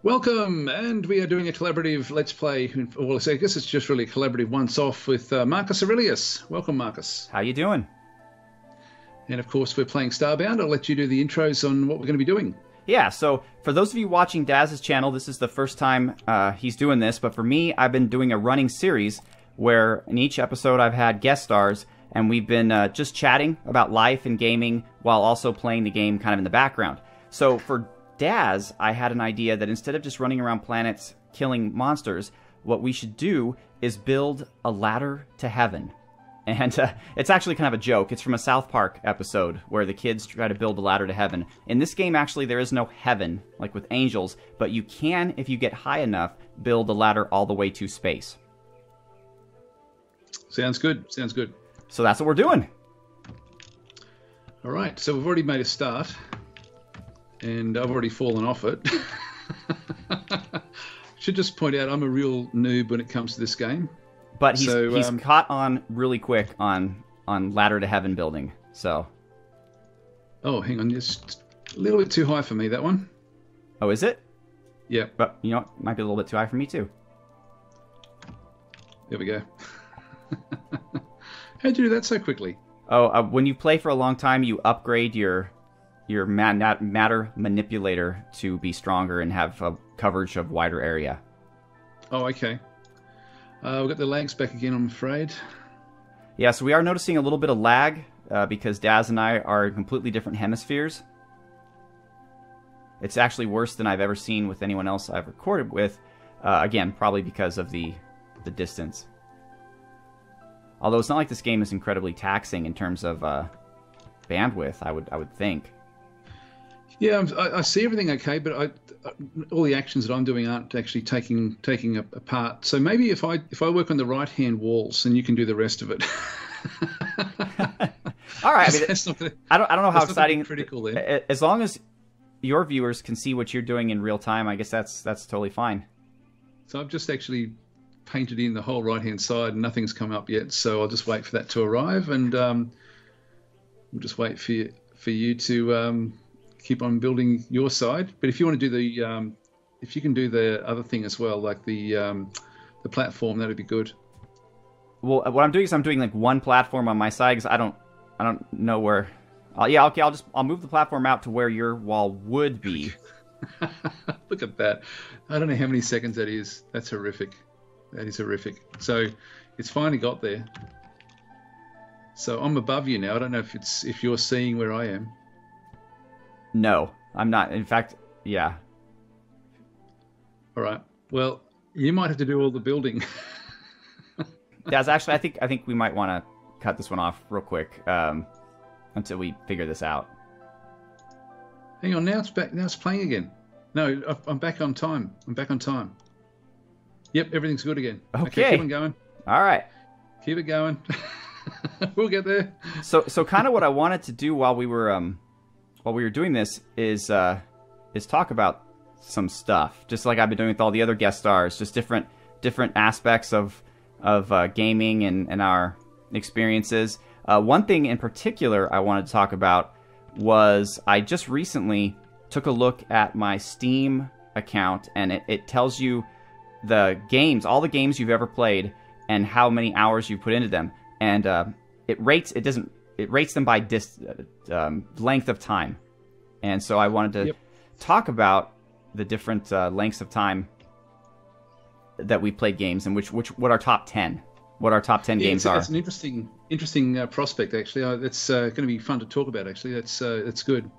Welcome, and we are doing a collaborative Let's Play. Well, I guess it's just really a collaborative once-off with Marcus Aurelius. Welcome, Marcus. How you doing? And of course, we're playing Starbound. I'll let you do the intros on what we're going to be doing. Yeah, so for those of you watching Daz's channel, this is the first time he's doing this, but for me, I've been doing a running series where in each episode I've had guest stars, and we've been just chatting about life and gaming while also playing the game kind of in the background. So for Daz, I had an idea that instead of just running around planets killing monsters, what we should do is build a ladder to heaven. And it's actually kind of a joke. It's from a South Park episode where the kids try to build a ladder to heaven. In this game, actually, there is no heaven, like with angels, but you can, if you get high enough, build a ladder all the way to space. Sounds good. Sounds good. So that's what we're doing. All right, so we've already made a start, and I've already fallen off it. Should just point out I'm a real noob when it comes to this game. But he's caught on really quick on ladder to heaven building. So. Oh, hang on, just a little bit too high for me, that one. Oh, is it? Yeah. But you know what? Might be a little bit too high for me too. There we go. How'd you do that so quickly? Oh, when you play for a long time, you upgrade your matter manipulator to be stronger and have a coverage of wider area. Oh, okay. We've got the lags back again, I'm afraid. Yeah, so we are noticing a little bit of lag because Daz and I are in completely different hemispheres. It's actually worse than I've ever seen with anyone else I've recorded with. Again, probably because of the distance. Although it's not like this game is incredibly taxing in terms of bandwidth, I would think. Yeah, I see everything okay, but all the actions that I'm doing aren't actually taking a part. So maybe if I work on the right-hand walls, and you can do the rest of it. All right. I don't know how exciting. Critical then. As long as your viewers can see what you're doing in real time, I guess that's totally fine. So I've just actually painted in the whole right-hand side, and nothing's come up yet. So I'll just wait for that to arrive, and we'll just wait for you to. Keep on building your side, but if you want to do the, if you can do the other thing as well, like the platform, that'd be good. Well, what I'm doing is I'm doing like one platform on my side because I don't know where. Yeah, okay, I'll move the platform out to where your wall would be. Look at that! I don't know how many seconds that is. That's horrific. That is horrific. So it's finally got there. So I'm above you now. I don't know if you're seeing where I am. No, I'm not. In fact, yeah. All right. Well, you might have to do all the building. Daz, actually, I think we might want to cut this one off real quick until we figure this out. Hang on, now it's back. Now it's playing again. No, I'm back on time. I'm back on time. Yep, everything's good again. Okay, keep on going. All right, keep it going. We'll get there. So kind of what I wanted to do while we were doing this is talk about some stuff, just like I've been doing with all the other guest stars, just different aspects of gaming and our experiences. One thing in particular I wanted to talk about was I just recently took a look at my Steam account, and it tells you the games, all the games you've ever played, and how many hours you've put into them, and it rates them by length of time. And so I wanted to talk about the different lengths of time that we played games, and what our top 10 games are. It's an interesting prospect, actually. That's going to be fun to talk about, actually. That's good.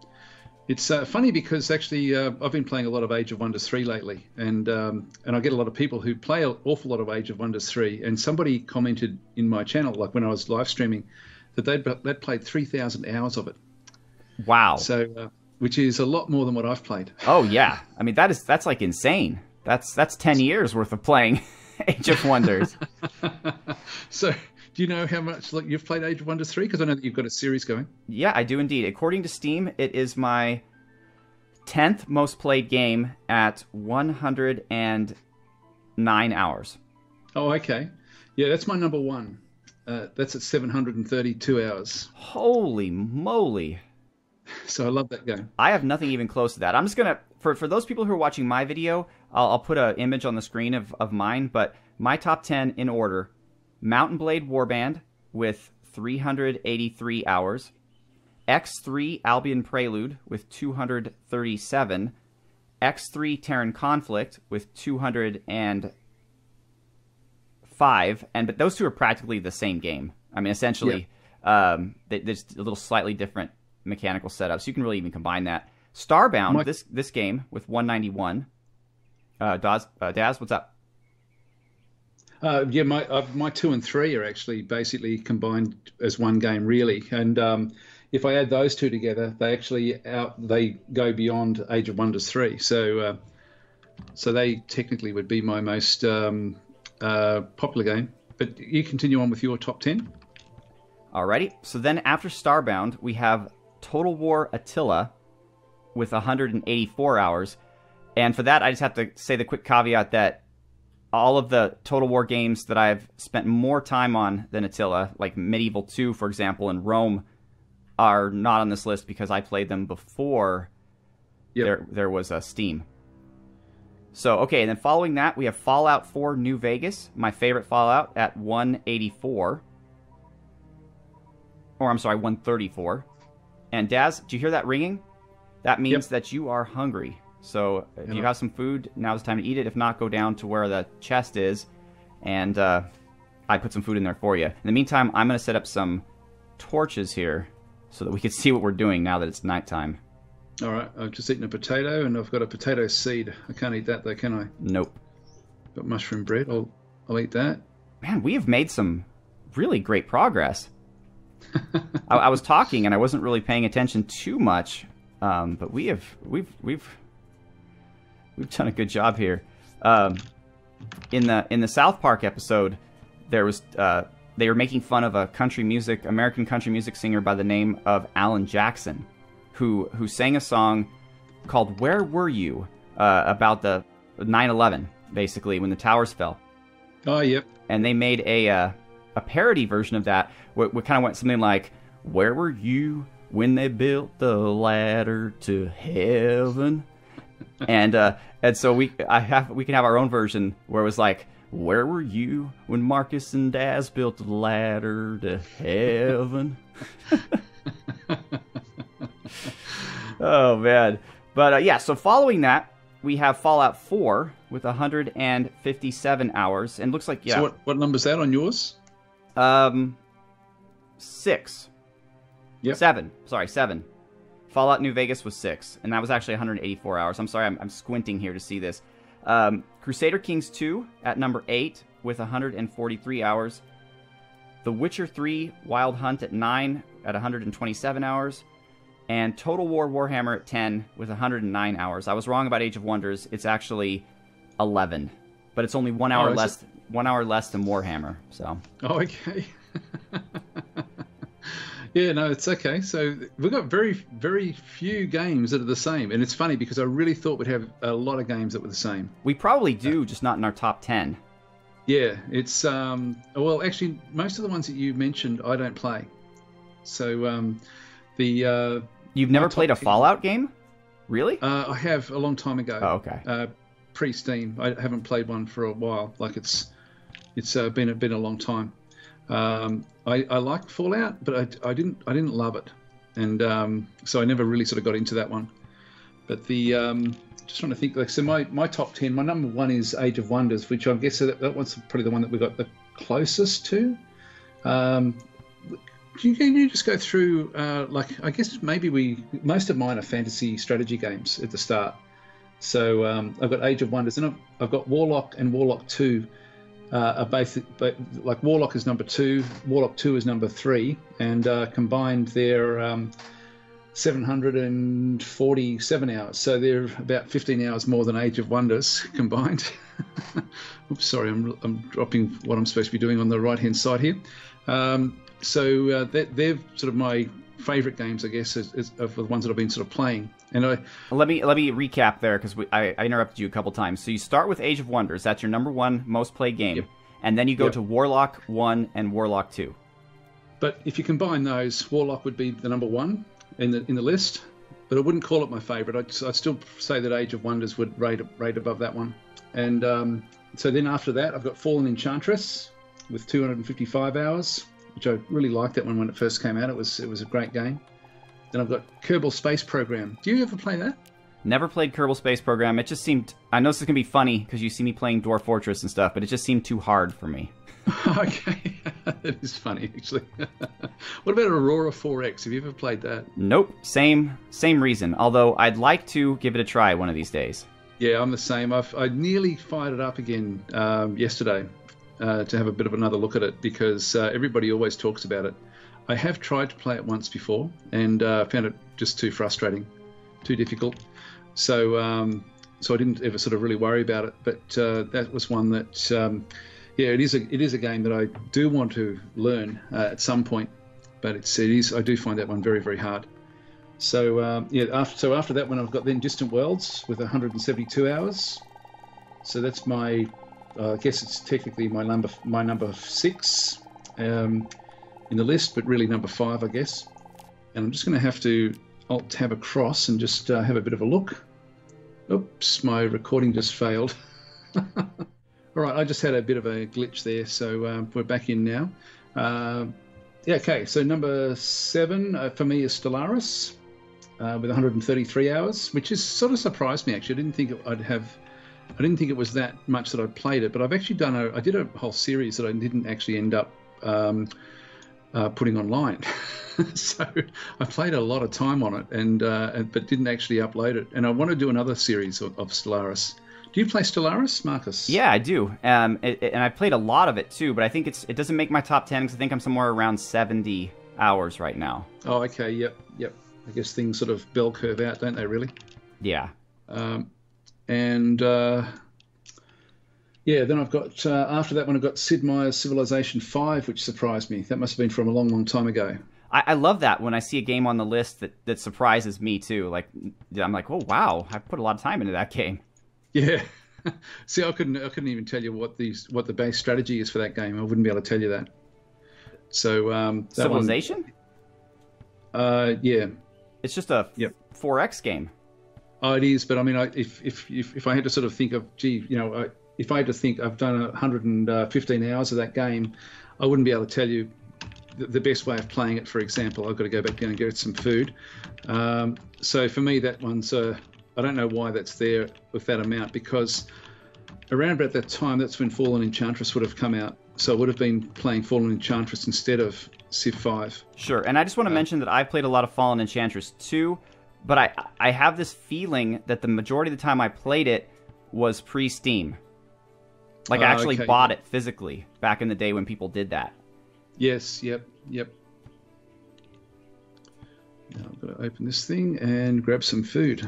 It's funny because actually I've been playing a lot of Age of Wonders 3 lately, and I get a lot of people who play an awful lot of Age of Wonders 3, and somebody commented in my channel, like when I was live streaming, that they'd played 3,000 hours of it. Wow. So, which is a lot more than what I've played. Oh yeah, I mean that's like insane. That's 10 years worth of playing Age of Wonders. So, do you know how much you've played Age of Wonders 3? Because I know that you've got a series going. Yeah, I do indeed. According to Steam, it is my 10th most played game at 109 hours. Oh, okay. Yeah, that's my number one. That's at 732 hours. Holy moly. So I love that game. I have nothing even close to that. I'm just going to, for those people who are watching my video, I'll put an image on the screen of mine, but my top 10 in order: Mountain Blade Warband with 383 hours, X3 Albion Prelude with 237, X3 Terran Conflict with 205, but those two are practically the same game. I mean, essentially, there's a little slightly different mechanical setup, so you can really even combine that. Starbound, this game with 191. Daz, what's up? My 2 and 3 are actually basically combined as one game, really. And if I add those two together, they go beyond Age of Wonders 3. So they technically would be my most popular game. But you continue on with your top 10. Alrighty. So then after Starbound, we have Total War Attila with 184 hours. And for that, I just have to say the quick caveat that all of the Total War games that I've spent more time on than Attila, like Medieval 2, for example, and Rome, are not on this list because I played them before there was a Steam. So, okay, and then following that, we have Fallout 4 New Vegas, my favorite Fallout, at 184. Or, I'm sorry, 134. And Daz, do you hear that ringing? That means that you are hungry. So if you have some food, now's the time to eat it. If not, go down to where the chest is, and I put some food in there for you. In the meantime, I'm going to set up some torches here so that we can see what we're doing now that it's nighttime. All right, I've just eaten a potato, and I've got a potato seed. I can't eat that, though, can I? Nope. Got mushroom bread. I'll eat that. Man, we have made some really great progress. I was talking, and I wasn't really paying attention too much, but we've done a good job here. In the South Park episode, there was they were making fun of a American country music singer by the name of Alan Jackson, who sang a song called "Where Were You?" About the 9/11, basically when the towers fell. Oh, yep. And they made a parody version of that. What kind of went something like, "Where were you when they built the ladder to heaven?" and so we can have our own version where it was like, "Where were you when Marcus and Daz built the ladder to heaven?" Oh man, but so following that, we have Fallout 4 with 157 hours, and looks like So what number's that on yours? 6. Yep. 7. Sorry, 7. Fallout New Vegas was 6, and that was actually 184 hours. I'm sorry, I'm squinting here to see this. Crusader Kings 2 at number 8 with 143 hours. The Witcher 3 Wild Hunt at 9 at 127 hours. And Total War Warhammer at 10 with 109 hours. I was wrong about Age of Wonders. It's actually 11. But it's only 1 hour less. 1 hour less than Warhammer. So. Oh, okay. Yeah, no, it's okay. So we've got very, very few games that are the same. And it's funny because I really thought we'd have a lot of games that were the same. We probably do, just not in our top 10. Yeah, it's... well, actually, most of the ones that you mentioned, I don't play. So You've never played a Fallout game? Really? I have a long time ago. Oh, okay. Pre-Steam. I haven't played one for a while. Like it's been a long time. I liked Fallout, but I didn't love it, and so I never really sort of got into that one. But just trying to think. Like, so my top 10, my number 1 is Age of Wonders, which I guess that one's probably the one that we got the closest to. Can you just go through, I guess maybe most of mine are fantasy strategy games at the start. So I've got Age of Wonders, and I've got Warlock and Warlock 2 are both, but like Warlock is number 2, Warlock 2 is number 3, and combined they're 747 hours. So they're about 15 hours more than Age of Wonders combined. Oops, sorry, I'm dropping what I'm supposed to be doing on the right-hand side here. So they're sort of my favourite games, I guess, of the ones that I've been sort of playing. And let me recap there because I interrupted you a couple times. So you start with Age of Wonders. That's your number 1 most played game. Yep. And then you go to Warlock 1 and Warlock 2. But if you combine those, Warlock would be the number 1 in the list. but I wouldn't call it my favourite. I'd still say that Age of Wonders would rate above that one. And so then after that, I've got Fallen Enchantress with 255 hours, which I really liked that one when it first came out. It was a great game. Then I've got Kerbal Space Program. Do you ever play that? Never played Kerbal Space Program. It just seemed... I know this is going to be funny because you see me playing Dwarf Fortress and stuff, but it just seemed too hard for me. Okay. That is funny, actually. What about Aurora 4X? Have you ever played that? Nope. Same reason. Although I'd like to give it a try one of these days. Yeah, I'm the same. I nearly fired it up again yesterday to have a bit of another look at it because everybody always talks about it. I have tried to play it once before and found it just too frustrating, too difficult. So I didn't ever sort of really worry about it. But that was one that, yeah, it is a game that I do want to learn at some point. But it is I do find that one very, very hard. So yeah, after that one, I've got then Distant Worlds with 172 hours. So that's my, I guess it's technically my number 6 in the list, but really number 5, I guess. And I'm just going to have to Alt-Tab across and just have a bit of a look. Oops, my recording just failed. All right, I just had a bit of a glitch there, so we're back in now. Yeah, okay, so number 7 for me is Stellaris with 133 hours, which is sort of surprised me, actually. I didn't think it was that much that I'd played it, but I've actually I did a whole series that I didn't actually end up putting online. So I played a lot of time on it, but didn't actually upload it. And I want to do another series of Stellaris. Do you play Stellaris, Marcus? Yeah, I do. And I played a lot of it too, but I think it doesn't make my top 10 because I think I'm somewhere around 70 hours right now. Oh, okay. Yep. I guess things sort of bell curve out, don't they, really? Yeah. Yeah, then I've got, after that one, I've got Sid Meier's Civilization 5, which surprised me. That must have been from a long, long time ago. I love that when I see a game on the list that surprises me, too. Like, I'm like, oh, wow, I put a lot of time into that game. Yeah. See, I couldn't even tell you what the base strategy is for that game. I wouldn't be able to tell you that. So that Civilization? Yeah. It's just a 4X game. Oh, it is, but I mean, if I had to sort of think of, if I had to think I've done 115 hours of that game, I wouldn't be able to tell you the best way of playing it. For example, I've got to go back down and get some food. So for me, that one's I don't know why that's there with that amount, because around about that time, that's when Fallen Enchantress would have come out. So I would have been playing Fallen Enchantress instead of Civ 5. Sure, and I just want to mention that I played a lot of Fallen Enchantress too, but I have this feeling that the majority of the time I played it was pre-Steam. Like I actually bought it physically back in the day when people did that. Yes, yep. Now I've got to open this thing and grab some food.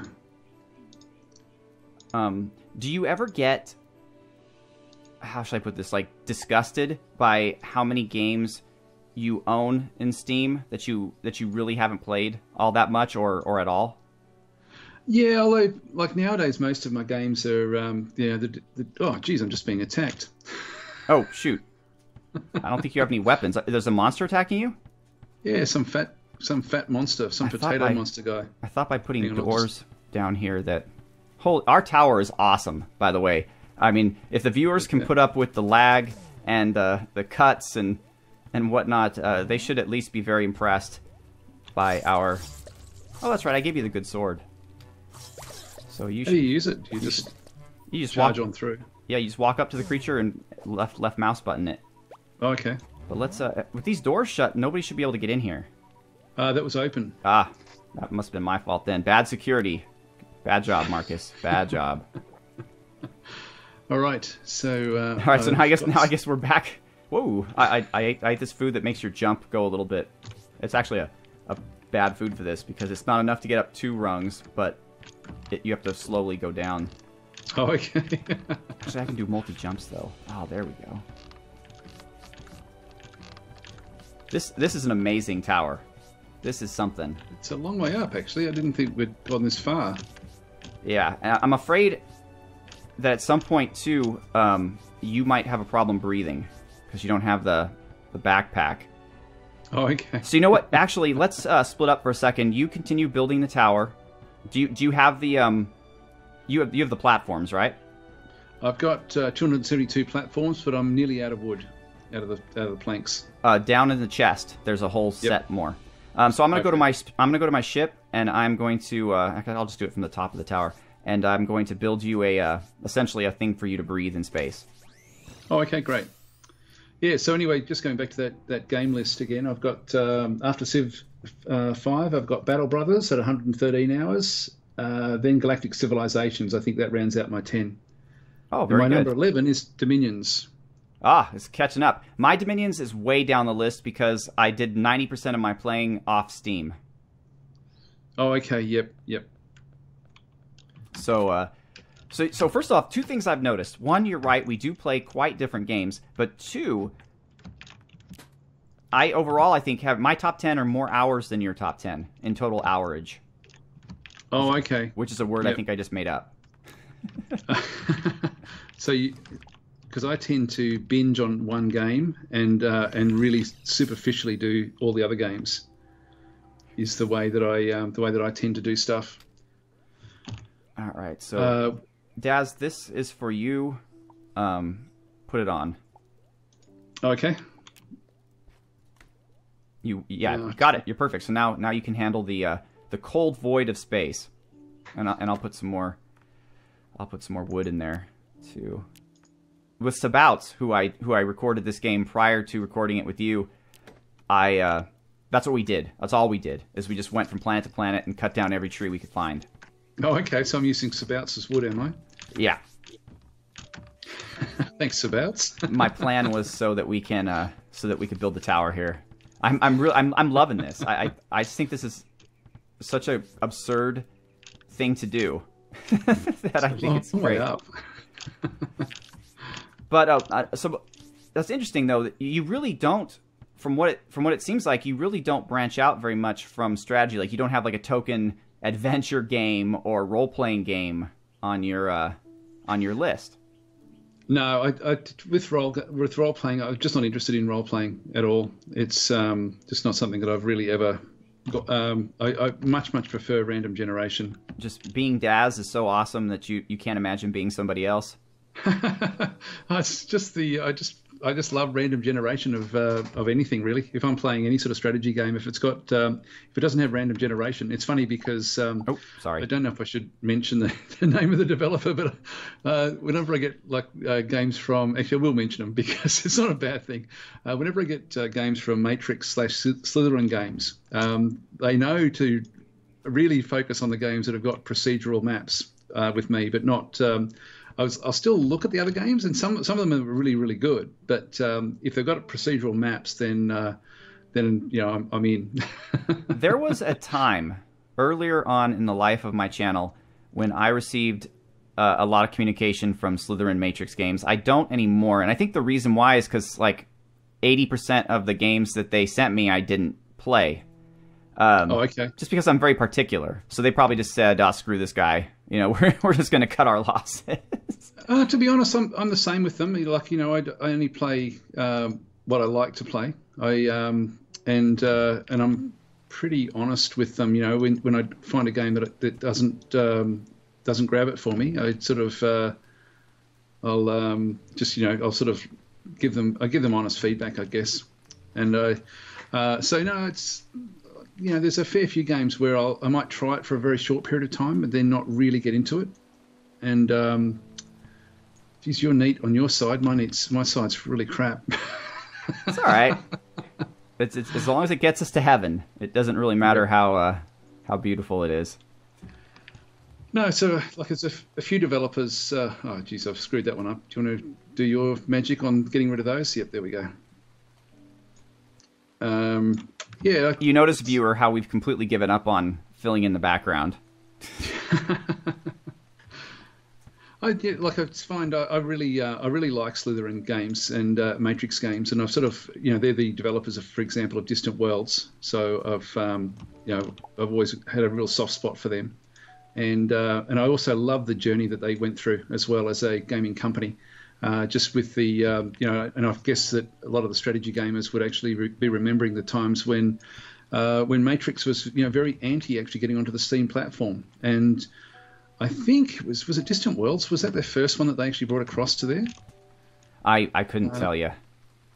Do you ever get, how should I put this, like disgusted by how many games you own in Steam that you really haven't played all that much or at all? Yeah, although like nowadays most of my games are oh geez, I'm just being attacked. Oh shoot. I don't think you have any weapons. There's a monster attacking you? Yeah, some fat monster, some potato monster guy. I thought by putting doors down here that our tower is awesome, by the way. I mean, if the viewers can put up with the lag and the cuts and whatnot, they should at least be very impressed by our... Oh, that's right, I gave you the good sword. So you should... How do you use it? You just charge on through? Yeah, you just walk up to the creature and left mouse button it. Oh, okay. But let's... with these doors shut, nobody should be able to get in here. That was open. Ah, that must have been my fault then. Bad security. Bad job, Marcus. Bad job. All right, so... all right, so now I guess we're back. Whoa, I ate this food that makes your jump go a little bit... It's actually a bad food for this because it's not enough to get up 2 rungs, but you have to slowly go down. Oh, okay. Actually, I can do multi-jumps, though. Oh, there we go. This is an amazing tower. This is something. It's a long way up, actually. I didn't think we'd gone this far. Yeah, and I'm afraid that at some point, too, you might have a problem breathing because you don't have the backpack. Oh, okay. So you know what? Actually, let's split up for a second. You continue building the tower, Do you have the you have the platforms, right? I've got 272 platforms, but I'm nearly out of wood, out of the planks. Down in the chest, there's a whole set more. So I'm gonna go to my ship, and I'm going to I'll just do it from the top of the tower, and I'm going to build you essentially a thing for you to breathe in space. Oh, okay, great. Yeah. So anyway, just going back to that game list again, I've got after Civ 5, I've got Battle Brothers at 113 hours. Then Galactic Civilizations. I think that rounds out my 10. Oh, very and good. My number 11 is Dominions. Ah, it's catching up. My Dominions is way down the list because I did 90% of my playing off Steam. Oh, okay. Yep. So first off, two things I've noticed. One, you're right, we do play quite different games. But two, I think have my top 10 are more hours than your top 10 in total hourage. Oh, okay. Which is a word I think I just made up. So because I tend to binge on one game and really superficially do all the other games, is the way that I tend to do stuff. All right, so Daz, this is for you. Put it on. Okay. You got it. You're perfect. So now you can handle the cold void of space, and I'll put some more. I'll put some more wood in there too. With Sabouts, who I recorded this game prior to recording it with you, that's what we did. That's all we did, is we just went from planet to planet and cut down every tree we could find. Oh, okay. So I'm using Sabouts as wood, am I? Yeah. Thanks, Sabouts. My plan was so that we could build the tower here. I'm loving this. I just think this is such a absurd thing to do that I think it's great. But so that's interesting though. That you really don't, from what it seems like, you really don't branch out very much from strategy. Like you don't have like a token adventure game or role playing game on your list. No, with role playing, I'm just not interested in role playing at all. It's just not something that I've really ever got. I much prefer random generation. Just being Daz is so awesome that you can't imagine being somebody else. It's just I just love random generation of anything really. If I'm playing any sort of strategy game, if it doesn't have random generation, it's funny because sorry, I don't know if I should mention the name of the developer, but whenever I get games from, actually I will mention them because it's not a bad thing. Whenever I get games from Matrix/Slytherin games, they know to really focus on the games that have got procedural maps with me, but not. I'll still look at the other games, and some of them are really, really good. But if they've got procedural maps, then I'm in. There was a time earlier on in the life of my channel when I received a lot of communication from Slytherin Matrix games. I don't anymore, and I think the reason why is because 80% of the games that they sent me I didn't play. Okay. Just because I'm very particular, so they probably just said, "Oh, screw this guy." We're just going to cut our losses. To be honest, I'm the same with them. I only play what I like to play. And I'm pretty honest with them. When I find a game that doesn't grab it for me, I sort of I'll sort of give them honest feedback, I guess. And so no, it's. There's a fair few games where I might try it for a very short period of time and then not really get into it. And geez, you're neat on your side. My side's really crap. It's all right. It's as long as it gets us to heaven. It doesn't really matter how beautiful it is. No, so there's a few developers. Oh, geez, I've screwed that one up. Do you want to do your magic on getting rid of those? Yep, there we go. Yeah. You notice, viewer, how we've completely given up on filling in the background. I find I really like Slytherin games and Matrix games, and I've sort of they're the developers of, for example, of Distant Worlds. So I've always had a real soft spot for them, and I also love the journey that they went through as well as a gaming company. Just with the, and I guess that a lot of the strategy gamers would actually be remembering the times when when Matrix was very anti actually getting onto the Steam platform. And I think was it Distant Worlds? Was that their first one that they actually brought across to there? I couldn't tell you.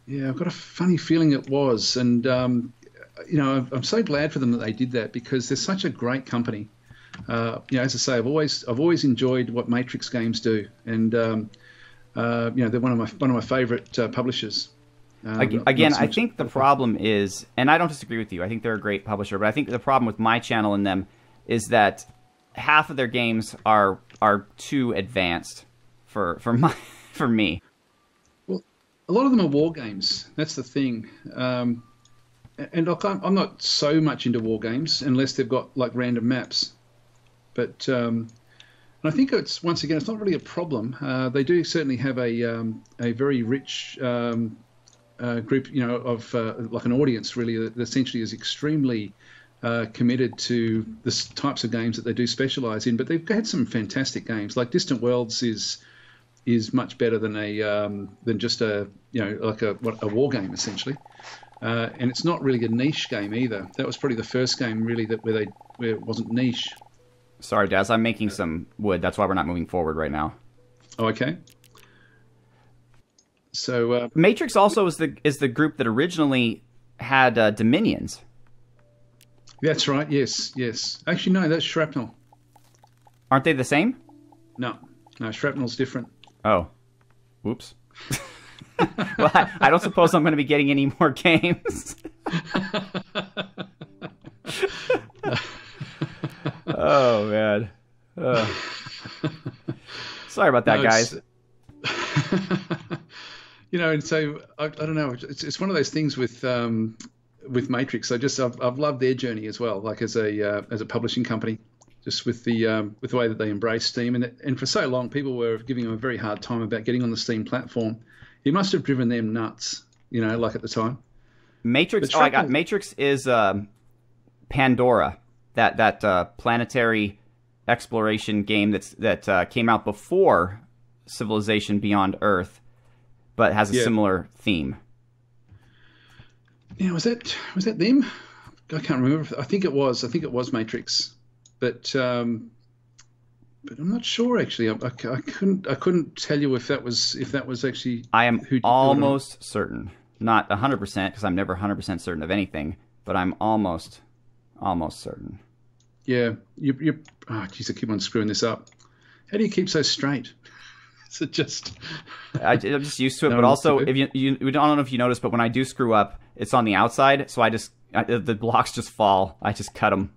Yeah, I've got a funny feeling it was. And I'm so glad for them that they did that, because they're such a great company. As I say, I've always enjoyed what Matrix games do, and they're one of my favorite publishers. Again, I think the problem is, and I don't disagree with you, I think they're a great publisher, but I think the problem with my channel and them is that half of their games are too advanced for me. Well, a lot of them are war games. That's the thing. And look, I'm not so much into war games unless they've got like random maps. But and I think it's once again, it's not really a problem. They do certainly have a very rich group, of like an audience really that essentially is extremely committed to the types of games that they do specialize in. But they've had some fantastic games. Like Distant Worlds is much better than than just a war game essentially. And it's not really a niche game either. That was probably the first game really where it wasn't niche. Sorry, Daz, I'm making some wood. That's why we're not moving forward right now. Oh, okay. So Matrix also is the group that originally had Dominions. That's right. Yes. Actually, no, that's Shrapnel. Aren't they the same? No, Shrapnel's different. Oh, whoops. Well, I don't suppose I'm going to be getting any more games. Oh, man. Sorry about that, guys. And so I don't know. It's one of those things with Matrix. I've loved their journey as well. Like as a publishing company, just with the way that they embrace Steam, and for so long people were giving them a very hard time about getting on the Steam platform. It must have driven them nuts, like at the time. Matrix. I got Matrix is Pandora, that planetary exploration game that came out before Civilization Beyond Earth, but has a similar theme. Yeah, was that them? I can't remember. I think it was Matrix, but I'm not sure actually. I couldn't tell you if that was actually. I am almost certain, not 100% because I'm never 100% certain of anything, but I'm almost certain. Yeah, you. Oh, geez, I keep on screwing this up. How do you keep so straight? Is it just? I'm just used to it, but also if you I don't know if you noticed, but when I do screw up, it's on the outside, so the blocks just fall. I just cut them.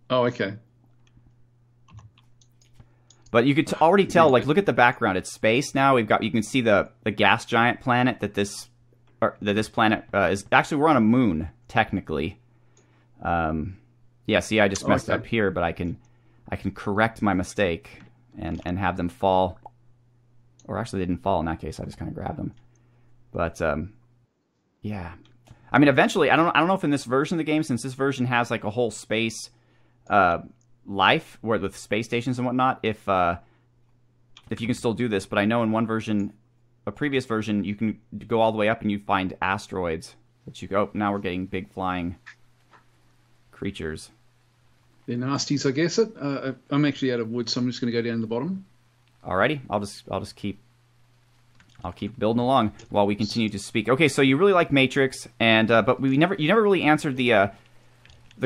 Oh, okay. But you could already tell, like, look at the background. It's space now. You can see the gas giant planet that this planet is. Actually, we're on a moon technically. Yeah. See, I just messed up here, but I can correct my mistake and have them fall. Or actually, they didn't fall in that case. I just kind of grabbed them. But yeah. I mean, eventually, I don't know if in this version of the game, since this version has like a whole space life with space stations and whatnot, if you can still do this. But I know in one version, a previous version, you can go all the way up and you find asteroids that you go. Oh, now we're getting big flying creatures. They're nasties, I guess. I'm actually out of wood, so I'm just going to go down to the bottom. Alrighty, I'll keep building along while we continue to speak. Okay, so you really like Matrix, and but you never really answered the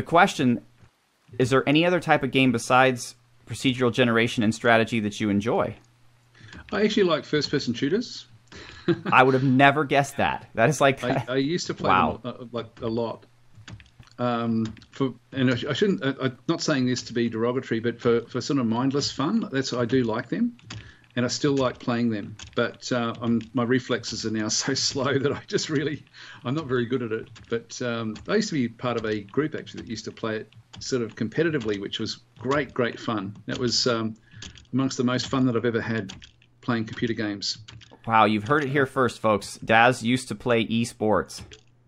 question. Is there any other type of game besides procedural generation and strategy that you enjoy? I actually like first-person shooters. I would have never guessed that. That is like I used to play them, like a lot. And I shouldn't. I'm not saying this to be derogatory, but for sort of mindless fun, I do like them, and I still like playing them. But my reflexes are now so slow that I'm not very good at it. But I used to be part of a group actually that used to play it sort of competitively, which was great fun. That was amongst the most fun that I've ever had playing computer games. Wow, you've heard it here first, folks. Daz used to play esports.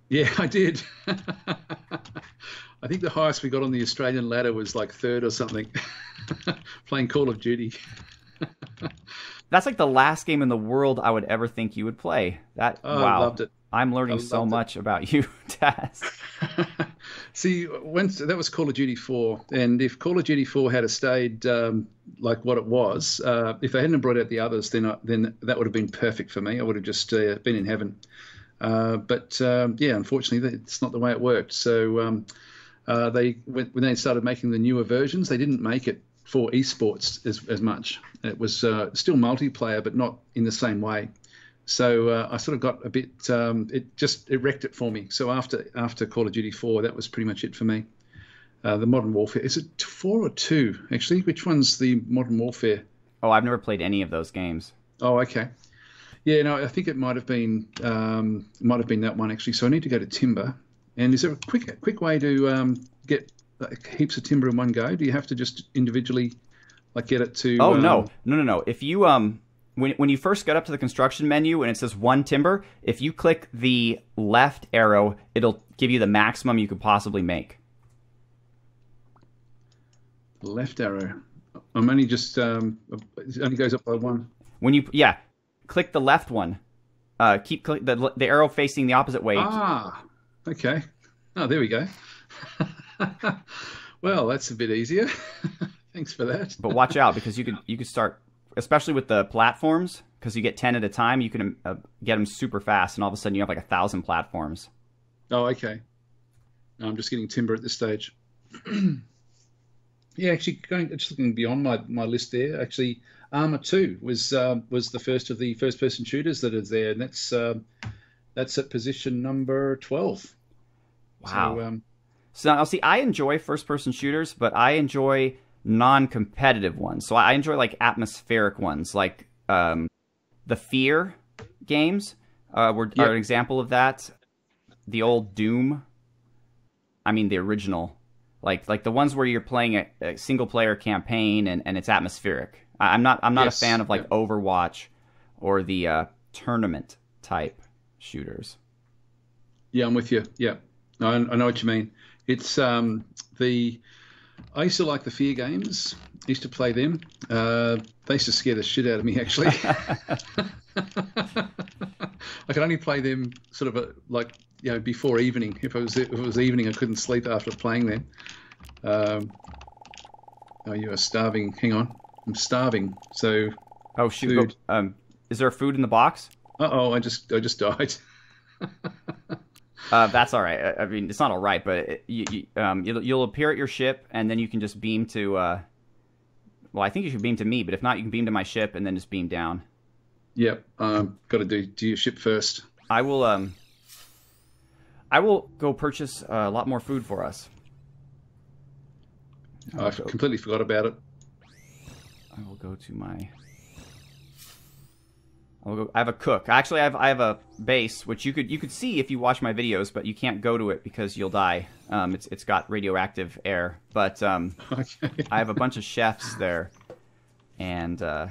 Yeah, I did. I think the highest we got on the Australian ladder was like third or something, playing Call of Duty. That's like the last game in the world I would ever think you would play. Wow. I loved it. I'm learning so much about you, Daz. See, once that was Call of Duty 4, and if Call of Duty 4 had stayed like what it was, if they hadn't brought out the others, then that would have been perfect for me. I would have just been in heaven. But yeah, unfortunately, it's not the way it worked. So when they started making the newer versions, they didn't make it for esports as much. It was still multiplayer, but not in the same way. So I sort of got a bit. It wrecked it for me. So after Call of Duty 4, that was pretty much it for me. The Modern Warfare, is it 4 or 2 actually? Which one's the Modern Warfare? Oh, I've never played any of those games. Oh, okay. Yeah, no, I think it might have been that one actually. So I need to go to timber. And is there a quick way to get heaps of timber in one go? Do you have to just individually like get it to? Oh no. If you when you first get up to the construction menu and it says 1 timber, if you click the left arrow, it'll give you the maximum you could possibly make. Left arrow. I'm only just it only goes up by 1. When you click the left one. Keep the arrow facing the opposite way. Ah, okay. Oh, there we go. Well, that's a bit easier. Thanks for that. But watch out, because you could start, especially with the platforms, because you get 10 at a time. You can get them super fast, and all of a sudden you have like 1,000 platforms. Oh, okay. No, I'm just getting timber at this stage. Yeah, actually, just looking beyond my list there. Actually, Arma 2 was the first of the first-person shooters that is there, and that's at position number 12. Wow. So now, see, I enjoy first-person shooters, but I enjoy non-competitive ones. So I enjoy like atmospheric ones, like the Fear games are an example of that. The old Doom. I mean, the original. Like the ones where you're playing a single-player campaign and it's atmospheric. I'm not a fan of like Overwatch or the tournament type shooters. Yeah, I'm with you. Yeah, I know what you mean. It's I used to like the Fear games. I used to play them. They used to scare the shit out of me, actually. I could only play them sort of before evening. If it was evening, I couldn't sleep after playing them. Oh, you are starving. Hang on, I'm starving. So. Oh shoot! Is there food in the box? Uh-oh, I just died. That's all right. I mean, it's not all right, but you'll appear at your ship, and then you can just beam to. Well, I think you should beam to me, but if not, you can beam to my ship and then just beam down. Yep. Got to do your ship first. I will go purchase a lot more food for us. I completely forgot about it. I will go to my. I have a cook. Actually, I have a base which you could see if you watch my videos, but you can't go to it because you'll die. It's got radioactive air, but okay. I have a bunch of chefs there, and I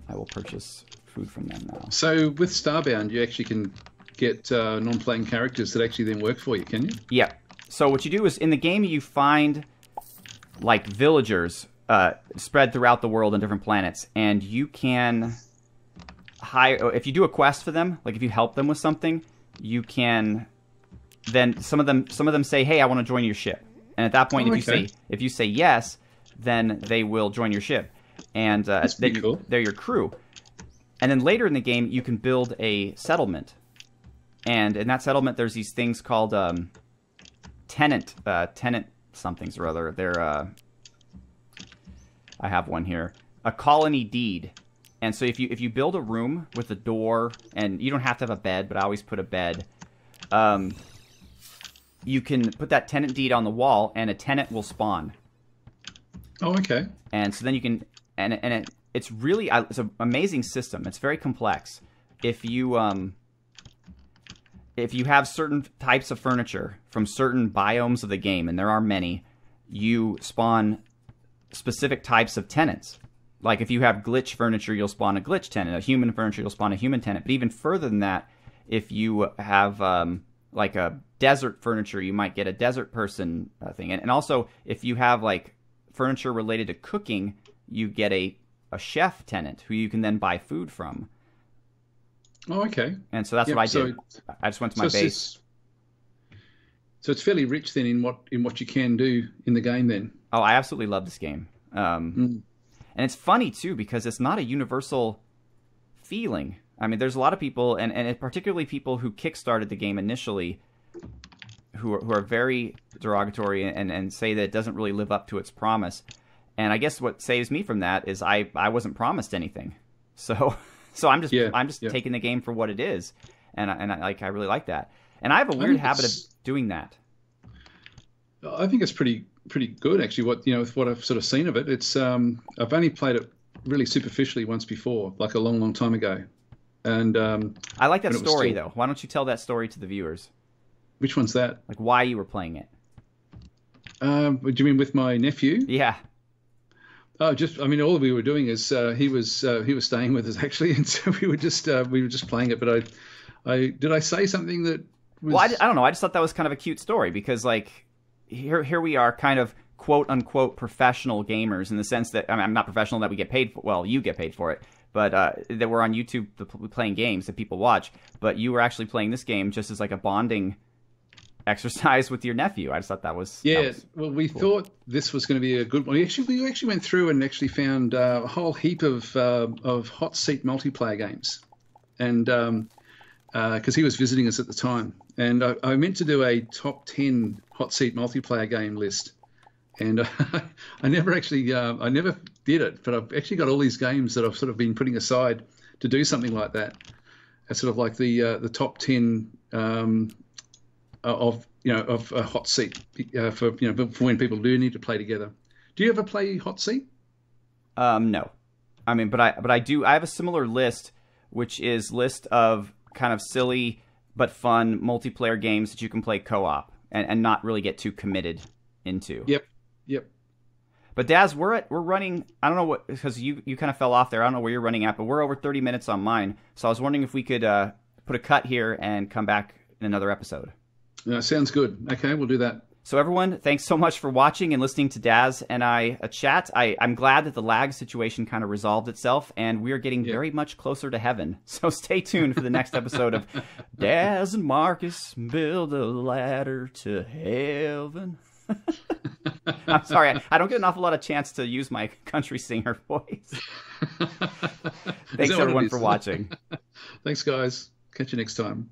will purchase food from them now. So with Starbound, you actually can get non-playing characters that actually then work for you, can you? Yeah. So what you do is in the game you find like villagers spread throughout the world on different planets, and you can hire. If you do a quest for them, like if you help them with something, you can. Then some of them say, "Hey, I want to join your ship," and at that point, if you say yes, then they will join your ship, and cool. They're your crew. And then later in the game, you can build a settlement, and in that settlement, there's these things called tenant somethings or other. They're I have one here, a colony deed. And so if you build a room with a door, and you don't have to have a bed, but I always put a bed, you can put that tenant deed on the wall, and a tenant will spawn. Oh, okay. And so then you can, it's really, it's an amazing system. It's very complex. If you have certain types of furniture from certain biomes of the game, and there are many, you spawn specific types of tenants. Like if you have glitch furniture, you'll spawn a glitch tenant. A human furniture, you'll spawn a human tenant. But even further than that, if you have like a desert furniture, you might get a desert person thing. And also, if you have like furniture related to cooking, you get a chef tenant who you can then buy food from. Oh, okay. And so that's what I did. I just went to my base. So it's fairly rich then in what you can do in the game then. Oh, I absolutely love this game. And it's funny too because it's not a universal feeling. I mean, there's a lot of people, and particularly people who kickstarted the game initially, who are very derogatory and say that it doesn't really live up to its promise. And I guess what saves me from that is I wasn't promised anything, so I'm just taking the game for what it is, and I really like that. And I have a weird habit of doing that. I think it's pretty good actually. With what I've sort of seen of it, it's I've only played it really superficially once before, like a long time ago. And I like that story though. Why don't you tell that story to the viewers? Which one's that? Like why you were playing it? Do you mean with my nephew? Yeah. Oh, all we were doing is he was staying with us actually, and so we were just playing it. But did I say something that was... Well, I don't know. I just thought that was kind of a cute story because like here we are, kind of quote unquote professional gamers in the sense that I'm not professional that we get paid for. Well, you get paid for it, but that we're on YouTube playing games that people watch. But you were actually playing this game just as like a bonding exercise with your nephew. I just thought that was well, we cool. thought this was going to be a good one. We actually went through and actually found a whole heap of hot seat multiplayer games, and because he was visiting us at the time, and I meant to do a top 10 hot seat multiplayer game list, and I never did it, but I've actually got all these games that I've sort of been putting aside to do something like that. It's sort of like the top 10 of a hot seat for when people do need to play together. Do you ever play hot seat? No, I mean, but I do. I have a similar list, which is list of kind of silly but fun multiplayer games that you can play co-op and not really get too committed into. Yep. But Daz, we're running. I don't know what, because you kind of fell off there. I don't know where you're running at, but we're over 30 minutes on mine. So I was wondering if we could put a cut here and come back in another episode. Sounds good. Okay, we'll do that. So everyone, thanks so much for watching and listening to Daz and I chat. I'm glad that the lag situation kind of resolved itself, and we're getting very much closer to heaven. So stay tuned for the next episode of Daz and Marcus Build a Ladder to Heaven. I'm sorry, I don't get an awful lot of chance to use my country singer voice. Thanks everyone for watching. Thanks guys. Catch you next time.